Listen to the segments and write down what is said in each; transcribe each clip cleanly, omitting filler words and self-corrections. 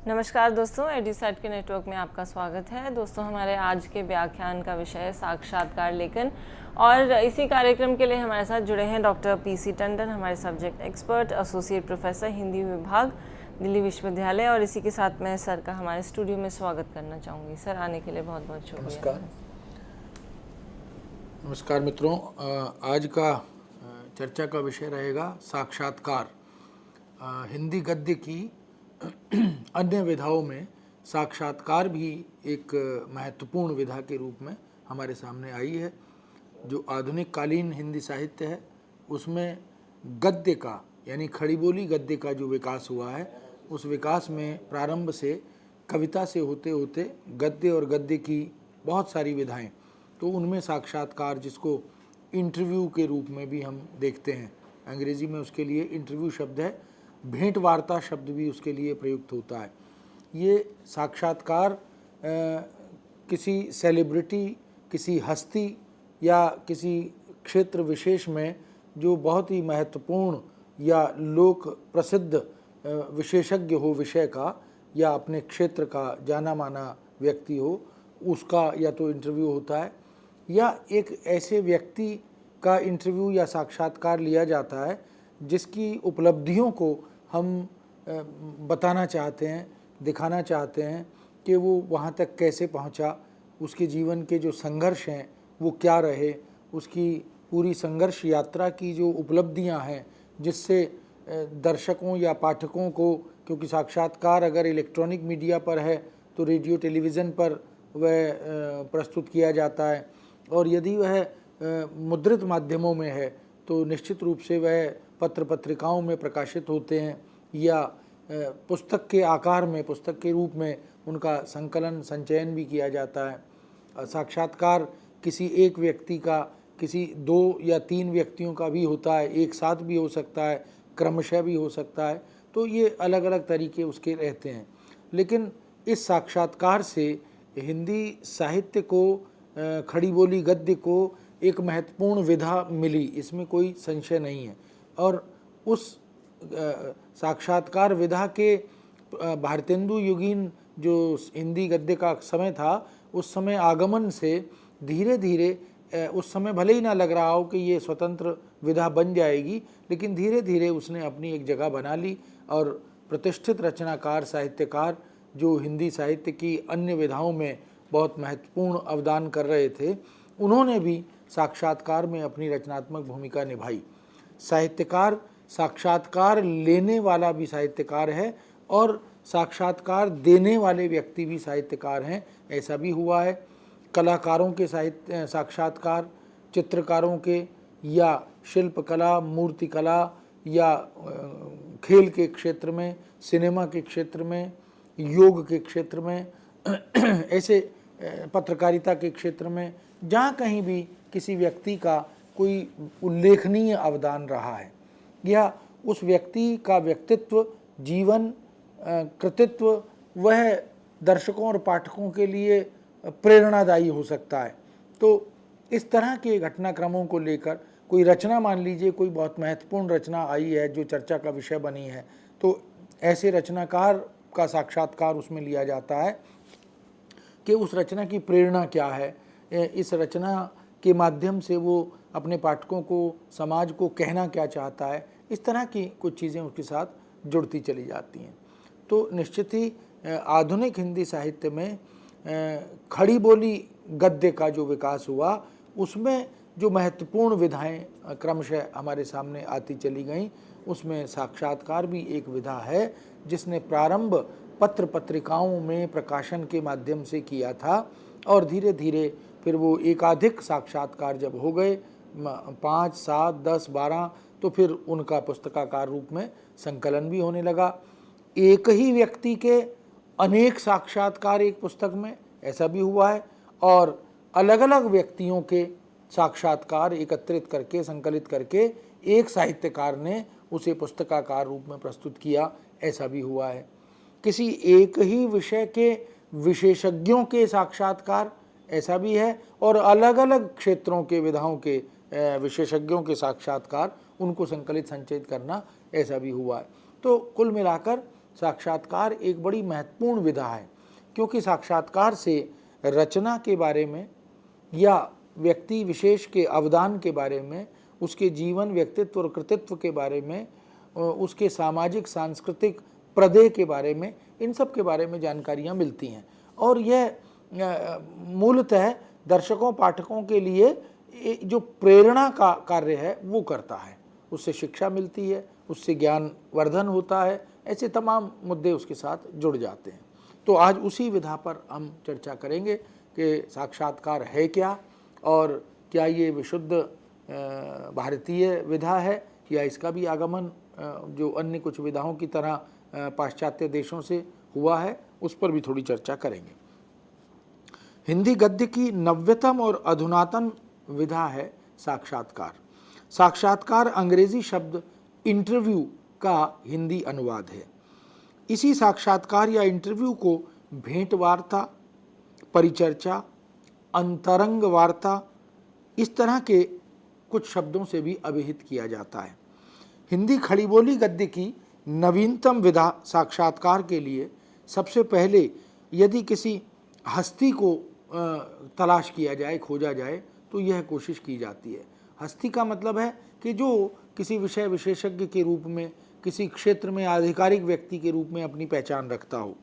नमस्कार दोस्तों, एडीसाइट के नेटवर्क में आपका स्वागत है। दोस्तों, हमारे आज के व्याख्यान का विषय है साक्षात्कार लेखन और इसी कार्यक्रम के लिए हमारे साथ जुड़े हैं डॉक्टर पीसी टंडन, हमारे subject expert, associate professor Hindi विभाग, दिल्ली विश्वविद्यालय। और इसी के साथ मैं सर का हमारे स्टूडियो में स्वागत करना चाहूँगी। सर, आने के लिए बहुत बहुत शुक्रिया। नमस्कार मित्रों, आज का चर्चा का विषय रहेगा साक्षात्कार। हिंदी गद्य की अन्य विधाओं में साक्षात्कार भी एक महत्वपूर्ण विधा के रूप में हमारे सामने आई है। जो आधुनिक कालीन हिंदी साहित्य है उसमें गद्य का यानी खड़ी बोली गद्य का जो विकास हुआ है, उस विकास में प्रारंभ से कविता से होते होते गद्य और गद्य की बहुत सारी विधाएं, तो उनमें साक्षात्कार, जिसको इंटरव्यू के रूप में भी हम देखते हैं, अंग्रेजी में उसके लिए इंटरव्यू शब्द है, भेंट वार्ता शब्द भी उसके लिए प्रयुक्त होता है। ये साक्षात्कार किसी सेलिब्रिटी, किसी हस्ती या किसी क्षेत्र विशेष में जो बहुत ही महत्वपूर्ण या लोक प्रसिद्ध विशेषज्ञ हो विषय का, या अपने क्षेत्र का जाना माना व्यक्ति हो, उसका या तो इंटरव्यू होता है, या एक ऐसे व्यक्ति का इंटरव्यू या साक्षात्कार लिया जाता है जिसकी उपलब्धियों को हम बताना चाहते हैं, दिखाना चाहते हैं कि वो वहाँ तक कैसे पहुँचा, उसके जीवन के जो संघर्ष हैं वो क्या रहे, उसकी पूरी संघर्ष यात्रा की जो उपलब्धियाँ हैं, जिससे दर्शकों या पाठकों को, क्योंकि साक्षात्कार अगर इलेक्ट्रॉनिक मीडिया पर है तो रेडियो टेलीविज़न पर वह प्रस्तुत किया जाता है, और यदि वह मुद्रित माध्यमों में है तो निश्चित रूप से वह पत्र पत्रिकाओं में प्रकाशित होते हैं, या पुस्तक के आकार में, पुस्तक के रूप में उनका संकलन संचयन भी किया जाता है। साक्षात्कार किसी एक व्यक्ति का, किसी 2 या 3 व्यक्तियों का भी होता है, एक साथ भी हो सकता है, क्रमशः भी हो सकता है, तो ये अलग अलग तरीके उसके रहते हैं। लेकिन इस साक्षात्कार से हिंदी साहित्य को, खड़ी बोली गद्य को एक महत्वपूर्ण विधा मिली, इसमें कोई संशय नहीं है। और उस साक्षात्कार विधा के भारतेंदु युगीन जो हिंदी गद्य का समय था, उस समय आगमन से धीरे धीरे, उस समय भले ही ना लग रहा हो कि ये स्वतंत्र विधा बन जाएगी, लेकिन धीरे धीरे उसने अपनी एक जगह बना ली, और प्रतिष्ठित रचनाकार, साहित्यकार जो हिंदी साहित्य की अन्य विधाओं में बहुत महत्वपूर्ण अवदान कर रहे थे, उन्होंने भी साक्षात्कार में अपनी रचनात्मक भूमिका निभाई। साहित्यकार साक्षात्कार लेने वाला भी साहित्यकार है और साक्षात्कार देने वाले व्यक्ति भी साहित्यकार हैं, ऐसा भी हुआ है। कलाकारों के साहित्य साक्षात्कार, चित्रकारों के, या शिल्पकला, मूर्तिकला, या खेल के क्षेत्र में, सिनेमा के क्षेत्र में, योग के क्षेत्र में, ऐसे पत्रकारिता के क्षेत्र में, जहाँ कहीं भी किसी व्यक्ति का कोई उल्लेखनीय अवदान रहा है, या उस व्यक्ति का व्यक्तित्व, जीवन, कृतित्व, वह दर्शकों और पाठकों के लिए प्रेरणादायी हो सकता है। तो इस तरह के घटनाक्रमों को लेकर कोई रचना, मान लीजिए कोई बहुत महत्वपूर्ण रचना आई है जो चर्चा का विषय बनी है, तो ऐसे रचनाकार का साक्षात्कार उसमें लिया जाता है कि उस रचना की प्रेरणा क्या है, इस रचना के माध्यम से वो अपने पाठकों को, समाज को कहना क्या चाहता है। इस तरह की कुछ चीज़ें उसके साथ जुड़ती चली जाती हैं। तो निश्चित ही आधुनिक हिंदी साहित्य में खड़ी बोली गद्य का जो विकास हुआ, उसमें जो महत्वपूर्ण विधाएं क्रमशः हमारे सामने आती चली गईं, उसमें साक्षात्कार भी एक विधा है, जिसने प्रारंभ पत्र पत्रिकाओं में प्रकाशन के माध्यम से किया था, और धीरे धीरे फिर वो एकाधिक साक्षात्कार जब हो गए, 5, 7, 10, 12, तो फिर उनका पुस्तकाकार रूप में संकलन भी होने लगा। एक ही व्यक्ति के अनेक साक्षात्कार एक पुस्तक में, ऐसा भी हुआ है, और अलग अलग व्यक्तियों के साक्षात्कार एकत्रित करके, संकलित करके एक साहित्यकार ने उसे पुस्तकाकार रूप में प्रस्तुत किया, ऐसा भी हुआ है। किसी एक ही विषय के विशेषज्ञों के साक्षात्कार, ऐसा भी है, और अलग अलग क्षेत्रों के, विधाओं के विशेषज्ञों के साक्षात्कार, उनको संकलित संचयित करना, ऐसा भी हुआ है। तो कुल मिलाकर साक्षात्कार एक बड़ी महत्वपूर्ण विधा है, क्योंकि साक्षात्कार से रचना के बारे में या व्यक्ति विशेष के अवदान के बारे में, उसके जीवन, व्यक्तित्व और कृतित्व के बारे में, उसके सामाजिक सांस्कृतिक प्रदेय के बारे में, इन सब के बारे में जानकारियाँ मिलती हैं। और यह मूलतः दर्शकों पाठकों के लिए जो प्रेरणा का कार्य है वो करता है। उससे शिक्षा मिलती है, उससे ज्ञान वर्धन होता है, ऐसे तमाम मुद्दे उसके साथ जुड़ जाते हैं। तो आज उसी विधा पर हम चर्चा करेंगे कि साक्षात्कार है क्या, और क्या ये विशुद्ध भारतीय विधा है या इसका भी आगमन जो अन्य कुछ विधाओं की तरह पाश्चात्य देशों से हुआ है, उस पर भी थोड़ी चर्चा करेंगे। हिंदी गद्य की नव्यतम और अधुनातन विधा है साक्षात्कार। साक्षात्कार अंग्रेजी शब्द इंटरव्यू का हिंदी अनुवाद है। इसी साक्षात्कार या इंटरव्यू को भेंट वार्ता, परिचर्चा, अंतरंग वार्ता, इस तरह के कुछ शब्दों से भी अभिहित किया जाता है। हिंदी खड़ी बोली गद्य की नवीनतम विधा साक्षात्कार के लिए सबसे पहले यदि किसी हस्ती को तलाश किया जाए, खोजा जाए, तो यह कोशिश की जाती है। हस्ती का मतलब है कि जो किसी विषय विशेषज्ञ के रूप में, किसी क्षेत्र में आधिकारिक व्यक्ति के रूप में अपनी पहचान रखता हो।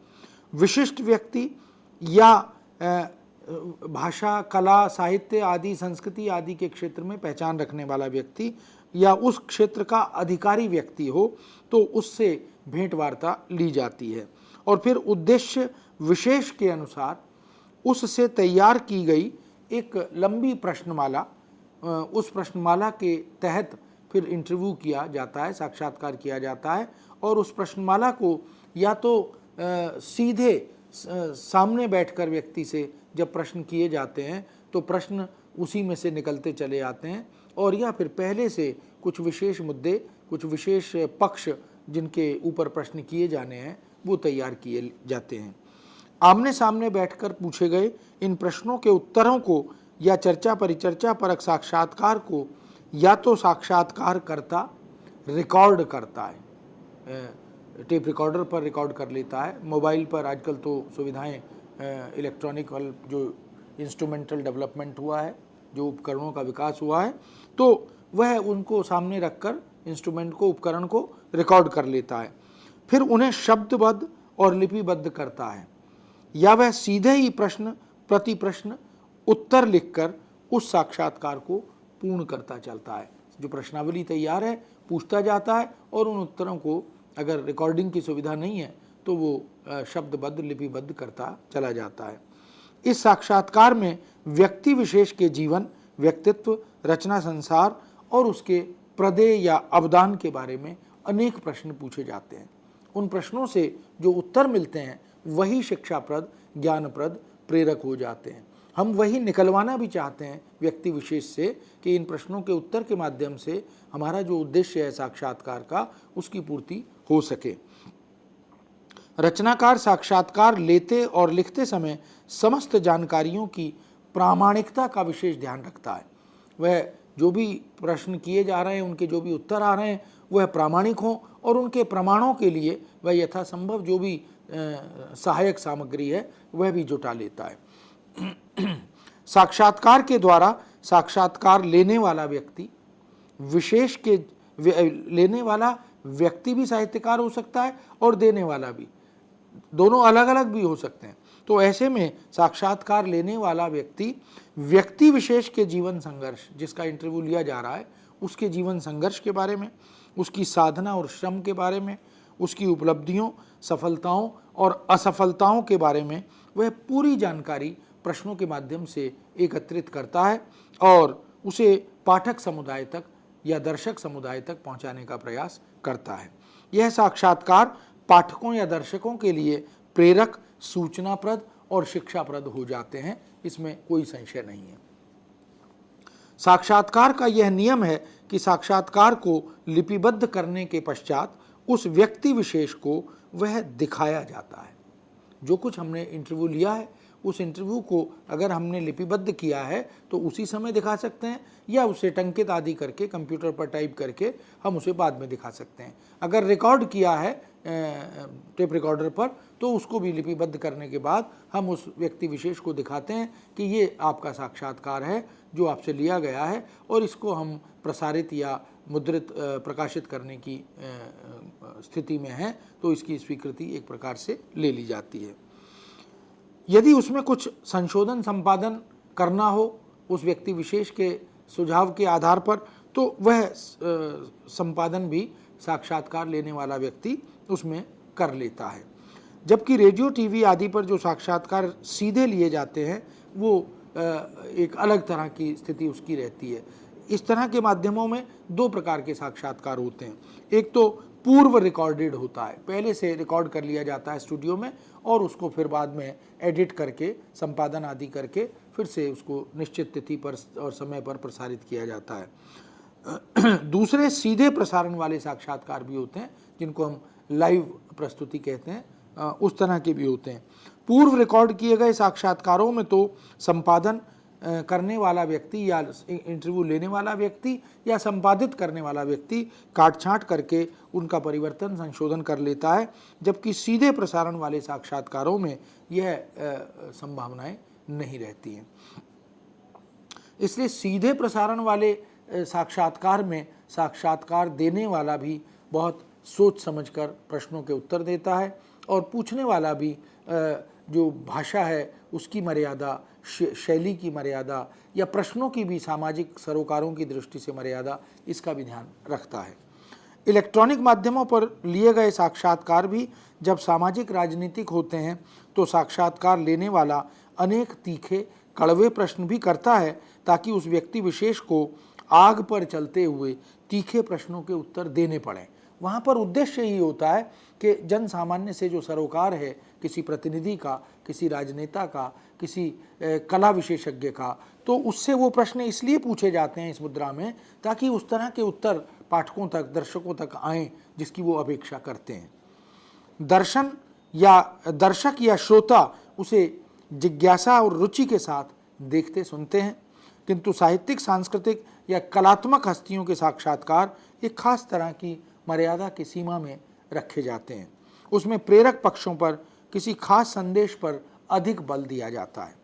विशिष्ट व्यक्ति या भाषा, कला, साहित्य आदि, संस्कृति आदि के क्षेत्र में पहचान रखने वाला व्यक्ति या उस क्षेत्र का अधिकारी व्यक्ति हो, तो उससे भेंट वार्ता ली जाती है। और फिर उद्देश्य विशेष के अनुसार उससे तैयार की गई एक लंबी प्रश्नमाला, उस प्रश्नमाला के तहत फिर इंटरव्यू किया जाता है, साक्षात्कार किया जाता है। और उस प्रश्नमाला को या तो सीधे सामने बैठकर व्यक्ति से जब प्रश्न किए जाते हैं तो प्रश्न उसी में से निकलते चले आते हैं, और या फिर पहले से कुछ विशेष मुद्दे, कुछ विशेष पक्ष जिनके ऊपर प्रश्न किए जाने हैं वो तैयार किए जाते हैं। आमने सामने बैठकर पूछे गए इन प्रश्नों के उत्तरों को या चर्चा परिचर्चा परक साक्षात्कार को या तो साक्षात्कारकर्ता रिकॉर्ड करता है, टेप रिकॉर्डर पर रिकॉर्ड कर लेता है। मोबाइल पर आजकल तो सुविधाएं, इलेक्ट्रॉनिक जो इंस्ट्रूमेंटल डेवलपमेंट हुआ है, जो उपकरणों का विकास हुआ है, तो वह उनको सामने रखकर इंस्ट्रूमेंट को, उपकरण को रिकॉर्ड कर लेता है। फिर उन्हें शब्दबद्ध और लिपिबद्ध करता है, या वह सीधे ही प्रश्न प्रति प्रश्न उत्तर लिखकर उस साक्षात्कार को पूर्ण करता चलता है। जो प्रश्नावली तैयार है पूछता जाता है, और उन उत्तरों को अगर रिकॉर्डिंग की सुविधा नहीं है तो वो शब्दबद्ध लिपिबद्ध करता चला जाता है। इस साक्षात्कार में व्यक्ति विशेष के जीवन, व्यक्तित्व, रचना संसार और उसके प्रदेय या अवदान के बारे में अनेक प्रश्न पूछे जाते हैं। उन प्रश्नों से जो उत्तर मिलते हैं वही शिक्षाप्रद, ज्ञानप्रद, प्रेरक हो जाते हैं। हम वही निकलवाना भी चाहते हैं व्यक्ति विशेष से कि इन प्रश्नों के उत्तर के माध्यम से हमारा जो उद्देश्य है साक्षात्कार का, उसकी पूर्ति हो सके। रचनाकार साक्षात्कार लेते और लिखते समय समस्त जानकारियों की प्रामाणिकता का विशेष ध्यान रखता है। वह जो भी प्रश्न किए जा रहे हैं, उनके जो भी उत्तर आ रहे हैं, वह प्रामाणिक हों, और उनके प्रमाणों के लिए वह यथासंभव जो भी सहायक सामग्री है वह भी जुटा लेता है। साक्षात्कार के द्वारा साक्षात्कार लेने वाला व्यक्ति विशेष के लेने वाला व्यक्ति भी साहित्यकार हो सकता है और देने वाला भी, दोनों अलग अलग भी हो सकते हैं। तो ऐसे में साक्षात्कार लेने वाला व्यक्ति व्यक्ति विशेष के जीवन संघर्ष, जिसका इंटरव्यू लिया जा रहा है, उसके जीवन संघर्ष के बारे में, उसकी साधना और श्रम के बारे में, उसकी उपलब्धियों, सफलताओं और असफलताओं के बारे में वह पूरी जानकारी प्रश्नों के माध्यम से एकत्रित करता है और उसे पाठक समुदाय तक या दर्शक समुदाय तक पहुंचाने का प्रयास करता है। यह साक्षात्कार पाठकों या दर्शकों के लिए प्रेरक, सूचनाप्रद और शिक्षाप्रद हो जाते हैं, इसमें कोई संशय नहीं है। साक्षात्कार का यह नियम है कि साक्षात्कार को लिपिबद्ध करने के पश्चात उस व्यक्ति विशेष को वह दिखाया जाता है। जो कुछ हमने इंटरव्यू लिया है, उस इंटरव्यू को अगर हमने लिपिबद्ध किया है तो उसी समय दिखा सकते हैं, या उसे टंकित आदि करके कंप्यूटर पर टाइप करके हम उसे बाद में दिखा सकते हैं। अगर रिकॉर्ड किया है टेप रिकॉर्डर पर, तो उसको भी लिपिबद्ध करने के बाद हम उस व्यक्ति विशेष को दिखाते हैं कि ये आपका साक्षात्कार है जो आपसे लिया गया है, और इसको हम प्रसारित या मुद्रित प्रकाशित करने की स्थिति में हैं, तो इसकी स्वीकृति एक प्रकार से ले ली जाती है। यदि उसमें कुछ संशोधन संपादन करना हो उस व्यक्ति विशेष के सुझाव के आधार पर, तो वह संपादन भी साक्षात्कार लेने वाला व्यक्ति उसमें कर लेता है। जबकि रेडियो, टीवी आदि पर जो साक्षात्कार सीधे लिए जाते हैं वो एक अलग तरह की स्थिति उसकी रहती है। इस तरह के माध्यमों में दो प्रकार के साक्षात्कार होते हैं। एक तो पूर्व रिकॉर्डेड होता है, पहले से रिकॉर्ड कर लिया जाता है स्टूडियो में, और उसको फिर बाद में एडिट करके, संपादन आदि करके फिर से उसको निश्चित तिथि पर और समय पर प्रसारित किया जाता है। दूसरे सीधे प्रसारण वाले साक्षात्कार भी होते हैं, जिनको हम लाइव प्रस्तुति कहते हैं, उस तरह के भी होते हैं। पूर्व रिकॉर्ड किए गए साक्षात्कारों में तो संपादन करने वाला व्यक्ति या इंटरव्यू लेने वाला व्यक्ति या संपादित करने वाला व्यक्ति काट छांट करके उनका परिवर्तन, संशोधन कर लेता है, जबकि सीधे प्रसारण वाले साक्षात्कारों में यह संभावनाएं नहीं रहती हैं। इसलिए सीधे प्रसारण वाले साक्षात्कार में साक्षात्कार देने वाला भी बहुत सोच समझकर प्रश्नों के उत्तर देता है, और पूछने वाला भी जो भाषा है उसकी मर्यादा, शैली की मर्यादा या प्रश्नों की भी सामाजिक सरोकारों की दृष्टि से मर्यादा, इसका भी ध्यान रखता है। इलेक्ट्रॉनिक माध्यमों पर लिए गए साक्षात्कार भी जब सामाजिक राजनीतिक होते हैं तो साक्षात्कार लेने वाला अनेक तीखे कड़वे प्रश्न भी करता है, ताकि उस व्यक्ति विशेष को आग पर चलते हुए तीखे प्रश्नों के उत्तर देने पड़ें। वहाँ पर उद्देश्य ही होता है कि जन सामान्य से जो सरोकार है, किसी प्रतिनिधि का, किसी राजनेता का, किसी कला विशेषज्ञ का, तो उससे वो प्रश्न इसलिए पूछे जाते हैं इस मुद्रा में, ताकि उस तरह के उत्तर पाठकों तक, दर्शकों तक आएँ जिसकी वो अपेक्षा करते हैं। दर्शक या श्रोता उसे जिज्ञासा और रुचि के साथ देखते सुनते हैं, किंतु साहित्यिक, सांस्कृतिक या कलात्मक हस्तियों के साक्षात्कार एक खास तरह की मर्यादा की सीमा में रखे जाते हैं। उसमें प्रेरक पक्षों पर, किसी खास संदेश पर अधिक बल दिया जाता है।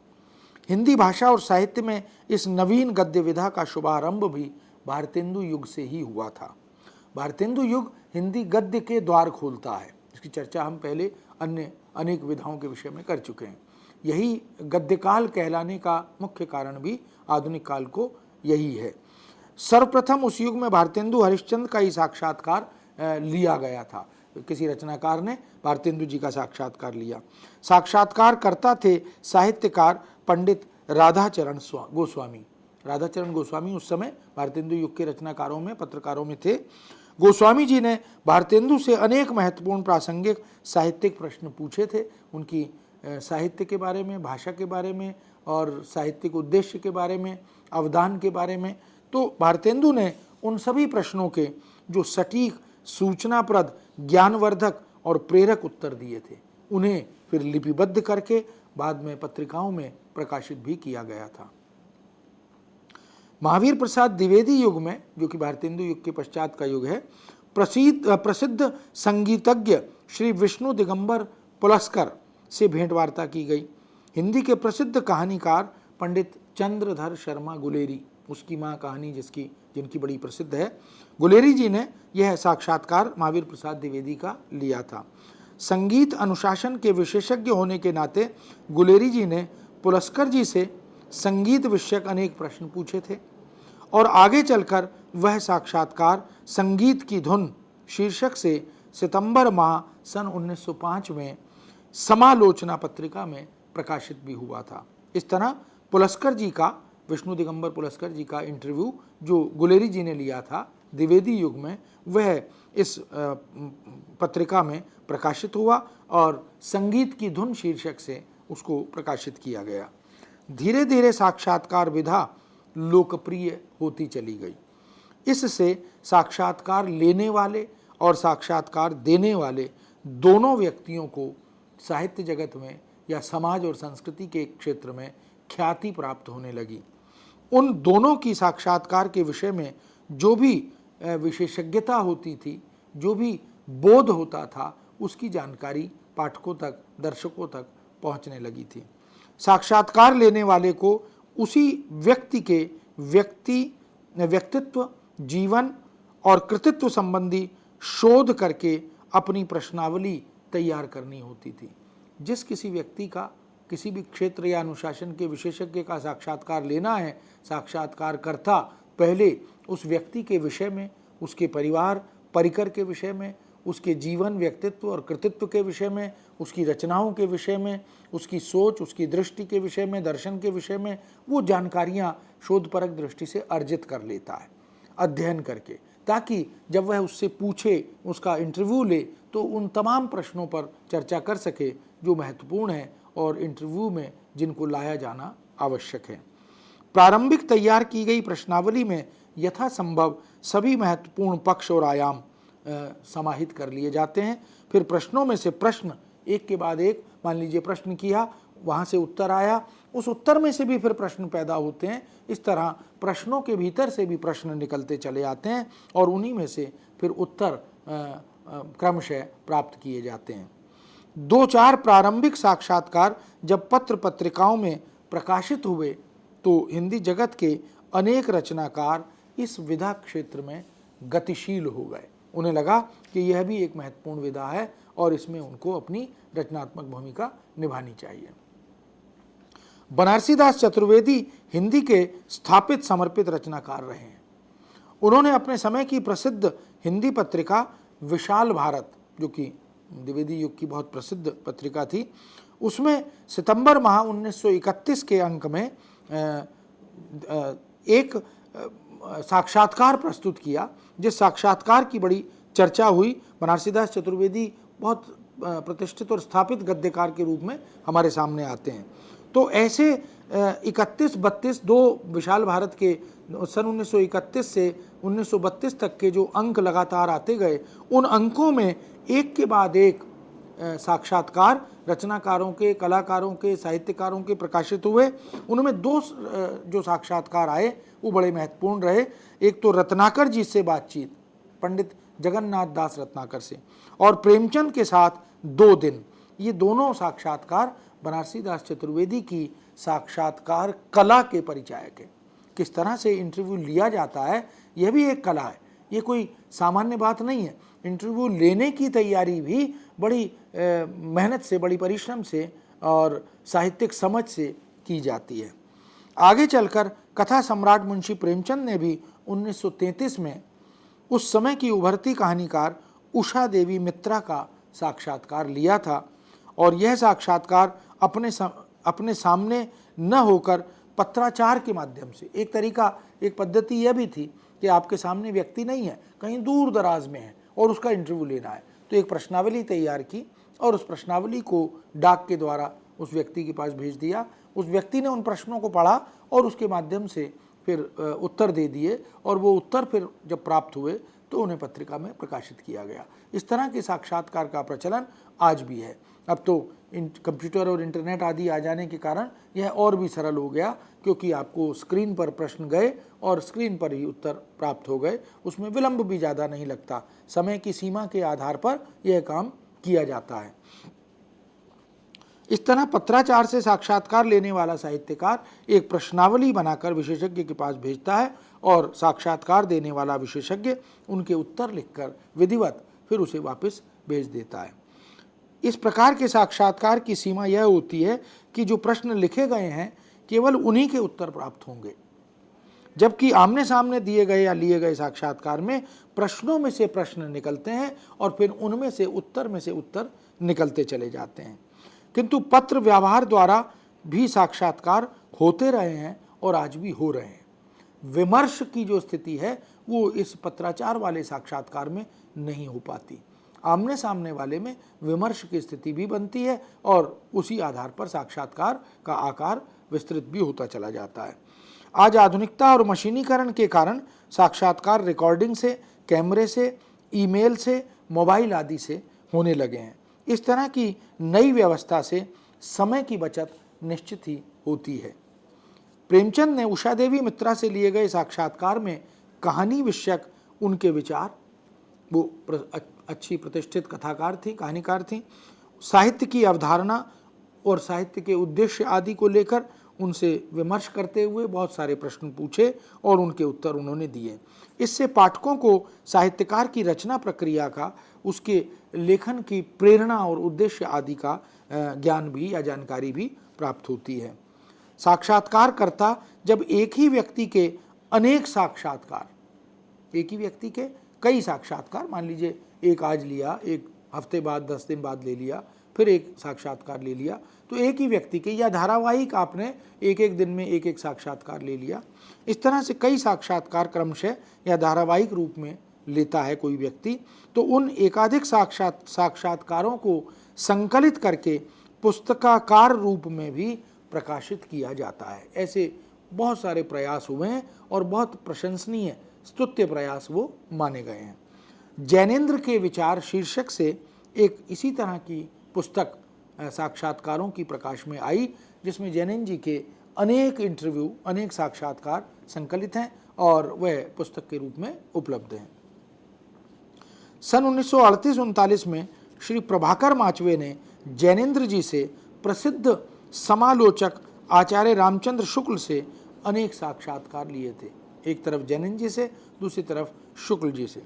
हिंदी भाषा और साहित्य में इस नवीन गद्य विधा का शुभारंभ भी भारतेंदु युग से ही हुआ था। भारतेंदु युग हिंदी गद्य के द्वार खोलता है। इसकी चर्चा हम पहले अन्य अनेक विधाओं के विषय में कर चुके हैं। यही गद्यकाल कहलाने का मुख्य कारण भी आधुनिक काल को यही है। सर्वप्रथम उस युग में भारतेंदु हरिश्चंद्र का ही साक्षात्कार लिया गया था। किसी रचनाकार ने भारतेंदु जी का साक्षात्कार लिया। साक्षात्कार करता थे साहित्यकार पंडित राधाचरण गोस्वामी। राधाचरण गोस्वामी उस समय भारतेंदु युग के रचनाकारों में, पत्रकारों में थे। गोस्वामी जी ने भारतेंदु से अनेक महत्वपूर्ण प्रासंगिक साहित्यिक प्रश्न पूछे थे, उनकी साहित्य के बारे में, भाषा के बारे में और साहित्यिक उद्देश्य के बारे में, अवदान के बारे में। तो भारतेंदु ने उन सभी प्रश्नों के जो सटीक, सूचनाप्रद, ज्ञानवर्धक और प्रेरक उत्तर दिए थे, उन्हें फिर लिपिबद्ध करके बाद में पत्रिकाओं में प्रकाशित भी किया गया था। महावीर प्रसाद द्विवेदी युग में, जो कि भारतेंदु युग के पश्चात का युग है, प्रसिद्ध संगीतज्ञ श्री विष्णु दिगंबर पुलस्कर से भेंटवार्ता की गई। हिंदी के प्रसिद्ध कहानीकार पंडित चंद्रधर शर्मा गुलेरी, उसकी माँ कहानी जिनकी बड़ी प्रसिद्ध है, गुलेरी जी ने यह साक्षात्कार महावीर प्रसाद द्विवेदी का लिया था। संगीत अनुशासन के विशेषज्ञ होने के नाते गुलेरी जी ने पुलस्कर जी से संगीत विषयक अनेक प्रश्न पूछे थे, और आगे चलकर वह साक्षात्कार संगीत की धुन शीर्षक से सितंबर माह सन 1905 में समालोचना पत्रिका में प्रकाशित भी हुआ था। इस तरह पुलस्कर जी का, विष्णु दिगंबर पुलस्कर जी का इंटरव्यू जो गुलेरी जी ने लिया था द्विवेदी युग में, वह इस पत्रिका में प्रकाशित हुआ और संगीत की धुन शीर्षक से उसको प्रकाशित किया गया। धीरे धीरे साक्षात्कार विधा लोकप्रिय होती चली गई। इससे साक्षात्कार लेने वाले और साक्षात्कार देने वाले दोनों व्यक्तियों को साहित्य जगत में या समाज और संस्कृति के क्षेत्र में ख्याति प्राप्त होने लगी। उन दोनों की साक्षात्कार के विषय में जो भी विशेषज्ञता होती थी, जो भी बोध होता था, उसकी जानकारी पाठकों तक, दर्शकों तक पहुंचने लगी थी। साक्षात्कार लेने वाले को उसी व्यक्ति के व्यक्तित्व, जीवन और कृतित्व संबंधी शोध करके अपनी प्रश्नावली तैयार करनी होती थी। जिस किसी व्यक्ति का किसी भी क्षेत्र या अनुशासन के विशेषज्ञ का साक्षात्कार लेना है, साक्षात्कारकर्ता पहले उस व्यक्ति के विषय में, उसके परिवार परिकर के विषय में, उसके जीवन, व्यक्तित्व और कृतित्व के विषय में, उसकी रचनाओं के विषय में, उसकी सोच, उसकी दृष्टि के विषय में, दर्शन के विषय में वो जानकारियां शोधपरक दृष्टि से अर्जित कर लेता है अध्ययन करके, ताकि जब वह उससे पूछे, उसका इंटरव्यू ले, तो उन तमाम प्रश्नों पर चर्चा कर सके जो महत्वपूर्ण है और इंटरव्यू में जिनको लाया जाना आवश्यक है। प्रारंभिक तैयार की गई प्रश्नावली में यथासंभव सभी महत्वपूर्ण पक्ष और आयाम समाहित कर लिए जाते हैं। फिर प्रश्नों में से प्रश्न एक के बाद एक, मान लीजिए प्रश्न किया, वहाँ से उत्तर आया, उस उत्तर में से भी फिर प्रश्न पैदा होते हैं। इस तरह प्रश्नों के भीतर से भी प्रश्न निकलते चले आते हैं और उन्हीं में से फिर उत्तर क्रमशः प्राप्त किए जाते हैं। 2-4 प्रारंभिक साक्षात्कार जब पत्र पत्रिकाओं में प्रकाशित हुए तो हिंदी जगत के अनेक रचनाकार इस विधा क्षेत्र में गतिशील हो गए। उन्हें लगा कि यह भी एक महत्वपूर्ण विधा है और इसमें उनको अपनी रचनात्मक भूमिका निभानी चाहिए। बनारसी दास चतुर्वेदी हिंदी के स्थापित समर्पित रचनाकार रहे हैं। उन्होंने अपने समय की प्रसिद्ध हिंदी पत्रिका विशाल भारत, जो कि द्विवेदी युग की बहुत प्रसिद्ध पत्रिका थी, उसमें सितंबर माह 1931 के अंक में एक साक्षात्कार प्रस्तुत किया, जिस साक्षात्कार की बड़ी चर्चा हुई। बनारसी दास चतुर्वेदी बहुत प्रतिष्ठित और स्थापित गद्यकार के रूप में हमारे सामने आते हैं। तो ऐसे 31-32 दो विशाल भारत के सन 1931 से 1932 तक के जो अंक लगातार आते गए, उन अंकों में एक के बाद एक साक्षात्कार रचनाकारों के, कलाकारों के, साहित्यकारों के प्रकाशित हुए। उनमें 2 जो साक्षात्कार आए वो बड़े महत्वपूर्ण रहे। एक तो रत्नाकर जी से बातचीत, पंडित जगन्नाथ दास रत्नाकर से, और प्रेमचंद के साथ 2 दिन। ये दोनों साक्षात्कार बनारसी दास चतुर्वेदी की साक्षात्कार कला के परिचायक है। किस तरह से इंटरव्यू लिया जाता है यह भी एक कला है, ये कोई सामान्य बात नहीं है। इंटरव्यू लेने की तैयारी भी बड़ी मेहनत से, बड़ी परिश्रम से और साहित्यिक समझ से की जाती है। आगे चलकर कथा सम्राट मुंशी प्रेमचंद ने भी 1933 में उस समय की उभरती कहानीकार उषा देवी मित्रा का साक्षात्कार लिया था और यह साक्षात्कार अपने सामने न होकर पत्राचार के माध्यम से, एक तरीका, एक पद्धति यह भी थी कि आपके सामने व्यक्ति नहीं है, कहीं दूर दराज में है और उसका इंटरव्यू लेना है, तो एक प्रश्नावली तैयार की और उस प्रश्नावली को डाक के द्वारा उस व्यक्ति के पास भेज दिया। उस व्यक्ति ने उन प्रश्नों को पढ़ा और उसके माध्यम से फिर उत्तर दे दिए और वो उत्तर फिर जब प्राप्त हुए तो उन्हें पत्रिका में प्रकाशित किया गया। इस तरह के साक्षात्कार का प्रचलन आज भी है। अब तो कंप्यूटर और इंटरनेट आदि आ जाने के कारण यह और भी सरल हो गया, क्योंकि आपको स्क्रीन पर प्रश्न गए और स्क्रीन पर ही उत्तर प्राप्त हो गए। उसमें विलंब भी ज़्यादा नहीं लगता, समय की सीमा के आधार पर यह काम किया जाता है। इस तरह पत्राचार से साक्षात्कार लेने वाला साहित्यकार एक प्रश्नावली बनाकर विशेषज्ञ के पास भेजता है और साक्षात्कार देने वाला विशेषज्ञ उनके उत्तर लिखकर विधिवत फिर उसे वापस भेज देता है। इस प्रकार के साक्षात्कार की सीमा यह होती है कि जो प्रश्न लिखे गए हैं केवल उन्हीं के उत्तर प्राप्त होंगे, जबकि आमने सामने दिए गए या लिए गए साक्षात्कार में प्रश्नों में से प्रश्न निकलते हैं और फिर उनमें से उत्तर निकलते चले जाते हैं। किंतु पत्र व्यवहार द्वारा भी साक्षात्कार होते रहे हैं और आज भी हो रहे हैं। विमर्श की जो स्थिति है वो इस पत्राचार वाले साक्षात्कार में नहीं हो पाती। आमने सामने वाले में विमर्श की स्थिति भी बनती है और उसी आधार पर साक्षात्कार का आकार विस्तृत भी होता चला जाता है। आज आधुनिकता और मशीनीकरण के कारण साक्षात्कार रिकॉर्डिंग से, कैमरे से, ईमेल से, मोबाइल आदि से होने लगे हैं। इस तरह की नई व्यवस्था से समय की बचत निश्चित ही होती है। प्रेमचंद ने उषा देवी मित्रा से लिए गए साक्षात्कार में कहानी विषयक उनके विचार, वो अच्छी प्रतिष्ठित कथाकार थी, कहानीकार थी। साहित्य की अवधारणा और साहित्य के उद्देश्य आदि को लेकर उनसे विमर्श करते हुए बहुत सारे प्रश्न पूछे और उनके उत्तर उन्होंने दिए। इससे पाठकों को साहित्यकार की रचना प्रक्रिया का, उसके लेखन की प्रेरणा और उद्देश्य आदि का ज्ञान भी या जानकारी भी प्राप्त होती है। साक्षात्कारकर्ता जब एक ही व्यक्ति के अनेक साक्षात्कार, एक ही व्यक्ति के कई साक्षात्कार, मान लीजिए एक आज लिया, एक हफ्ते बाद 10 दिन बाद ले लिया, फिर एक साक्षात्कार ले लिया, तो एक ही व्यक्ति के या धारावाहिक आपने एक एक दिन में एक एक साक्षात्कार ले लिया, इस तरह से कई साक्षात्कार क्रमशः या धारावाहिक रूप में लेता है कोई व्यक्ति, तो उन एकाधिक साक्षात्कारों को संकलित करके पुस्तकाकार रूप में भी प्रकाशित किया जाता है। ऐसे बहुत सारे प्रयास हुए हैं और बहुत प्रशंसनीय स्तुत्य प्रयास वो माने गए हैं। जैनेन्द्र के विचार शीर्षक से एक इसी तरह की पुस्तक साक्षात्कारों की प्रकाश में आई, जिसमें जैनेन्द्र जी के अनेक इंटरव्यू, अनेक साक्षात्कार संकलित हैं और वह पुस्तक के रूप में उपलब्ध हैं। सन 1938-39 में श्री प्रभाकर माचवे ने जैनेन्द्र जी से प्रसिद्ध समालोचक आचार्य रामचंद्र शुक्ल से अनेक साक्षात्कार लिए थे। एक तरफ जैनेन्द्र जी से, दूसरी तरफ शुक्ल जी से।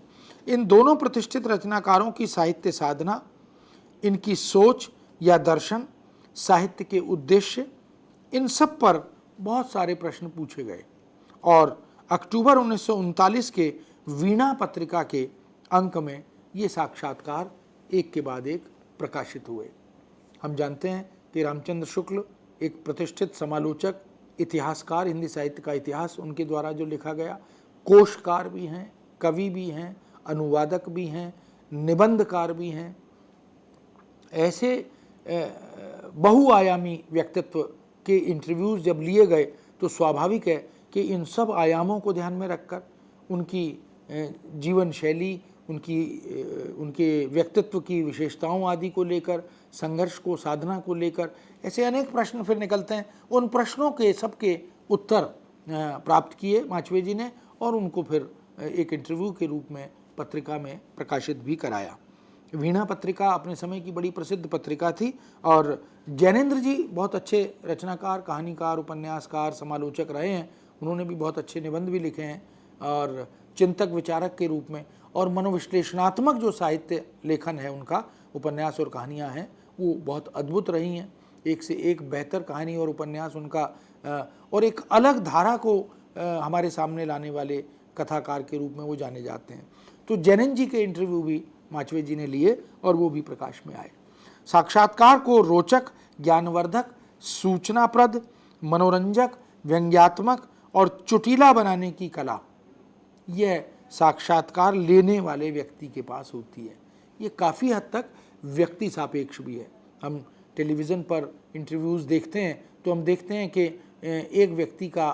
इन दोनों प्रतिष्ठित रचनाकारों की साहित्य साधना, इनकी सोच या दर्शन, साहित्य के उद्देश्य, इन सब पर बहुत सारे प्रश्न पूछे गए और अक्टूबर 1939 के वीणा पत्रिका के अंक में ये साक्षात्कार एक के बाद एक प्रकाशित हुए। हम जानते हैं कि रामचंद्र शुक्ल एक प्रतिष्ठित समालोचक, इतिहासकार, हिंदी साहित्य का इतिहास उनके द्वारा जो लिखा गया, कोशकार भी हैं, कवि भी हैं, अनुवादक भी हैं, निबंधकार भी हैं। ऐसे बहुआयामी व्यक्तित्व के इंटरव्यूज़ जब लिए गए तो स्वाभाविक है कि इन सब आयामों को ध्यान में रखकर उनकी जीवन शैली, उनके व्यक्तित्व की विशेषताओं आदि को लेकर, संघर्ष को, साधना को लेकर ऐसे अनेक प्रश्न फिर निकलते हैं। उन प्रश्नों के सबके उत्तर प्राप्त किए माचवे जी ने और उनको फिर एक इंटरव्यू के रूप में पत्रिका में प्रकाशित भी कराया। वीणा पत्रिका अपने समय की बड़ी प्रसिद्ध पत्रिका थी और जैनेन्द्र जी बहुत अच्छे रचनाकार, कहानीकार, उपन्यासकार, समालोचक रहे हैं। उन्होंने भी बहुत अच्छे निबंध भी लिखे हैं और चिंतक विचारक के रूप में, और मनोविश्लेषणात्मक जो साहित्य लेखन है उनका, उपन्यास और कहानियाँ हैं, वो बहुत अद्भुत रही हैं। एक से एक बेहतर कहानी और उपन्यास उनका, और एक अलग धारा को हमारे सामने लाने वाले कथाकार के रूप में वो जाने जाते हैं। तो जैनेन्द्र जी के इंटरव्यू भी माचवे जी ने लिए और वो भी प्रकाश में आए। साक्षात्कार को रोचक, ज्ञानवर्धक, सूचनाप्रद, मनोरंजक, व्यंग्यात्मक और चुटीला बनाने की कला यह साक्षात्कार लेने वाले व्यक्ति के पास होती है। ये काफ़ी हद तक व्यक्ति सापेक्ष भी है। हम टेलीविज़न पर इंटरव्यूज़ देखते हैं तो हम देखते हैं कि एक व्यक्ति का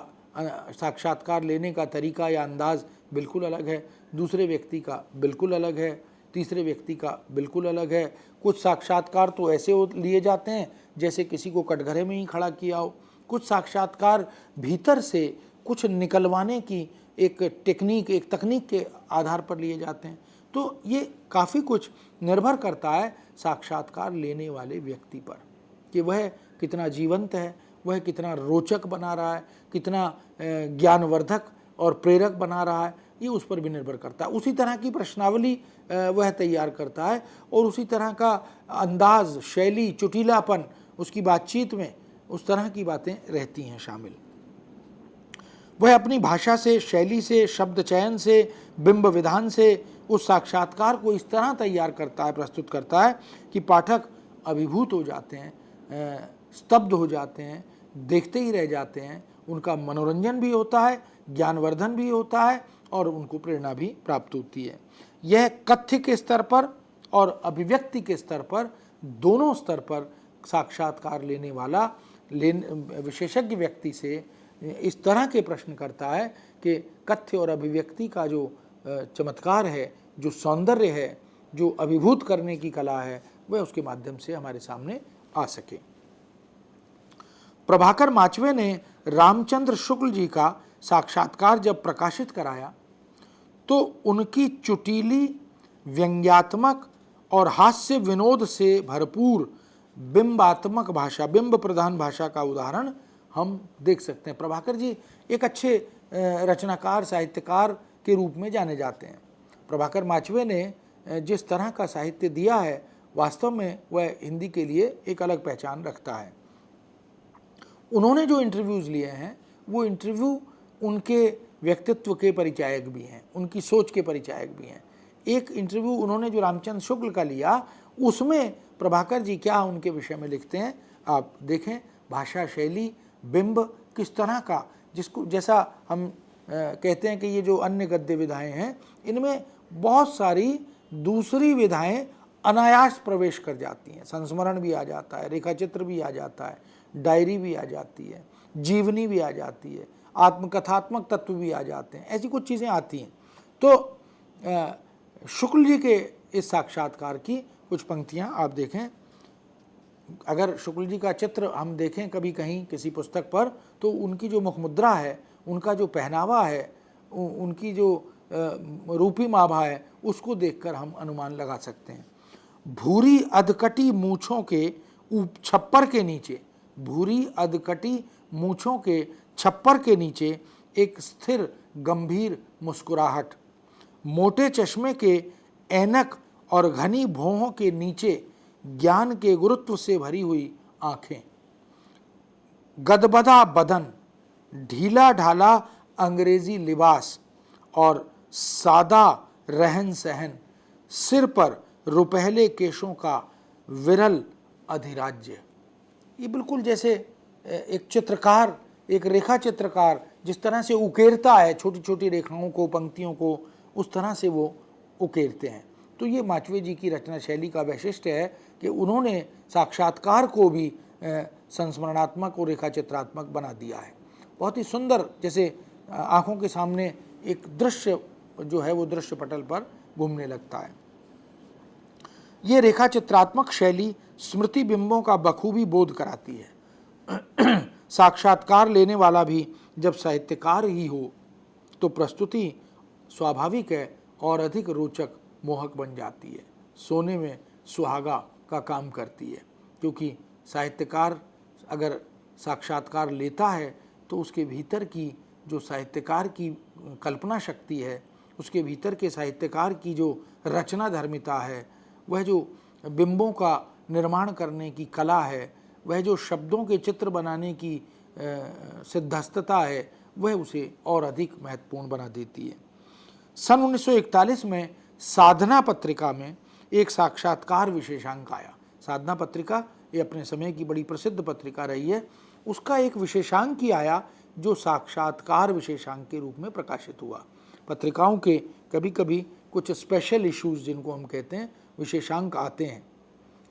साक्षात्कार लेने का तरीका या अंदाज़ बिल्कुल अलग है, दूसरे व्यक्ति का बिल्कुल अलग है, तीसरे व्यक्ति का बिल्कुल अलग है। कुछ साक्षात्कार तो ऐसे लिए जाते हैं जैसे किसी को कटघरे में ही खड़ा किया हो। कुछ साक्षात्कार भीतर से कुछ निकलवाने की एक टेक्निक, एक तकनीक के आधार पर लिए जाते हैं। तो ये काफ़ी कुछ निर्भर करता है साक्षात्कार लेने वाले व्यक्ति पर कि वह कितना जीवंत है, वह कितना रोचक बना रहा है, कितना ज्ञानवर्धक और प्रेरक बना रहा है, ये उस पर भी निर्भर करता है। उसी तरह की प्रश्नावली वह तैयार करता है और उसी तरह का अंदाज, शैली, चुटीलापन उसकी बातचीत में उस तरह की बातें रहती हैं शामिल। वह अपनी भाषा से, शैली से, शब्द चयन से, बिंब विधान से उस साक्षात्कार को इस तरह तैयार करता है, प्रस्तुत करता है कि पाठक अभिभूत हो जाते हैं, स्तब्ध हो जाते हैं, देखते ही रह जाते हैं। उनका मनोरंजन भी होता है, ज्ञानवर्धन भी होता है और उनको प्रेरणा भी प्राप्त होती है। यह कथ्य के स्तर पर और अभिव्यक्ति के स्तर पर, दोनों स्तर पर साक्षात्कार लेने वाला विशेषज्ञ व्यक्ति से इस तरह के प्रश्न करता है कि कथ्य और अभिव्यक्ति का जो चमत्कार है, जो सौंदर्य है, जो अभिभूत करने की कला है, वह उसके माध्यम से हमारे सामने आ सके। प्रभाकर माचवे ने रामचंद्र शुक्ल जी का साक्षात्कार जब प्रकाशित कराया तो उनकी चुटीली, व्यंग्यात्मक और हास्य विनोद से भरपूर बिंबात्मक भाषा, बिंब प्रधान भाषा का उदाहरण हम देख सकते हैं। प्रभाकर जी एक अच्छे रचनाकार, साहित्यकार के रूप में जाने जाते हैं। प्रभाकर माचवे ने जिस तरह का साहित्य दिया है, वास्तव में वह हिंदी के लिए एक अलग पहचान रखता है। उन्होंने जो इंटरव्यूज़ लिए हैं वो इंटरव्यू उनके व्यक्तित्व के परिचायक भी हैं, उनकी सोच के परिचायक भी हैं। एक इंटरव्यू उन्होंने जो रामचंद्र शुक्ल का लिया, उसमें प्रभाकर जी क्या उनके विषय में लिखते हैं आप देखें। भाषा शैली, बिंब किस तरह का, जिसको जैसा हम कहते हैं कि ये जो अन्य गद्य विधाएं हैं, इनमें बहुत सारी दूसरी विधाएं अनायास प्रवेश कर जाती हैं। संस्मरण भी आ जाता है, रेखाचित्र भी आ जाता है, डायरी भी आ जाती है, जीवनी भी आ जाती है, आत्मकथात्मक तत्व भी आ जाते हैं, ऐसी कुछ चीज़ें आती हैं। तो शुक्ल जी के इस साक्षात्कार की कुछ पंक्तियां आप देखें। अगर शुक्ल जी का चित्र हम देखें कभी कहीं किसी पुस्तक पर, तो उनकी जो मुखमुद्रा है, उनका जो पहनावा है, उनकी जो रूपी माभा है, उसको देखकर हम अनुमान लगा सकते हैं। भूरी अधकटी मूछों के छप्पर के नीचे, भूरी अधकटी मूछों के छप्पर के नीचे एक स्थिर गंभीर मुस्कुराहट, मोटे चश्मे के ऐनक और घनी भौहों के नीचे ज्ञान के गुरुत्व से भरी हुई आंखें, गदबदा बदन, ढीला ढाला अंग्रेजी लिबास और सादा रहन सहन, सिर पर रुपहले केशों का विरल अधिराज्य। ये बिल्कुल जैसे एक चित्रकार, एक रेखा चित्रकार जिस तरह से उकेरता है छोटी छोटी रेखाओं को, पंक्तियों को, उस तरह से वो उकेरते हैं। तो ये माचवे जी की रचना शैली का वैशिष्ट्य है कि उन्होंने साक्षात्कार को भी संस्मरणात्मक और रेखा चित्रात्मक बना दिया है। बहुत ही सुंदर, जैसे आँखों के सामने एक दृश्य जो है वो दृश्य पटल पर घूमने लगता है। ये रेखा चित्रात्मक शैली स्मृति बिंबों का बखूबी बोध कराती है। साक्षात्कार लेने वाला भी जब साहित्यकार ही हो तो प्रस्तुति स्वाभाविक है और अधिक रोचक, मोहक बन जाती है, सोने में सुहागा का काम करती है। क्योंकि साहित्यकार अगर साक्षात्कार लेता है तो उसके भीतर की जो साहित्यकार की कल्पना शक्ति है, उसके भीतर के साहित्यकार की जो रचना धर्मिता है, वह जो बिंबों का निर्माण करने की कला है, वह जो शब्दों के चित्र बनाने की सिद्धस्तता है, वह उसे और अधिक महत्वपूर्ण बना देती है। सन 1941 में साधना पत्रिका में एक साक्षात्कार विशेषांक आया। साधना पत्रिका ये अपने समय की बड़ी प्रसिद्ध पत्रिका रही है। उसका एक विशेषांक ही आया जो साक्षात्कार विशेषांक के रूप में प्रकाशित हुआ। पत्रिकाओं के कभी कभी कुछ स्पेशल इश्यूज़ जिनको हम कहते हैं, विशेषांक आते हैं।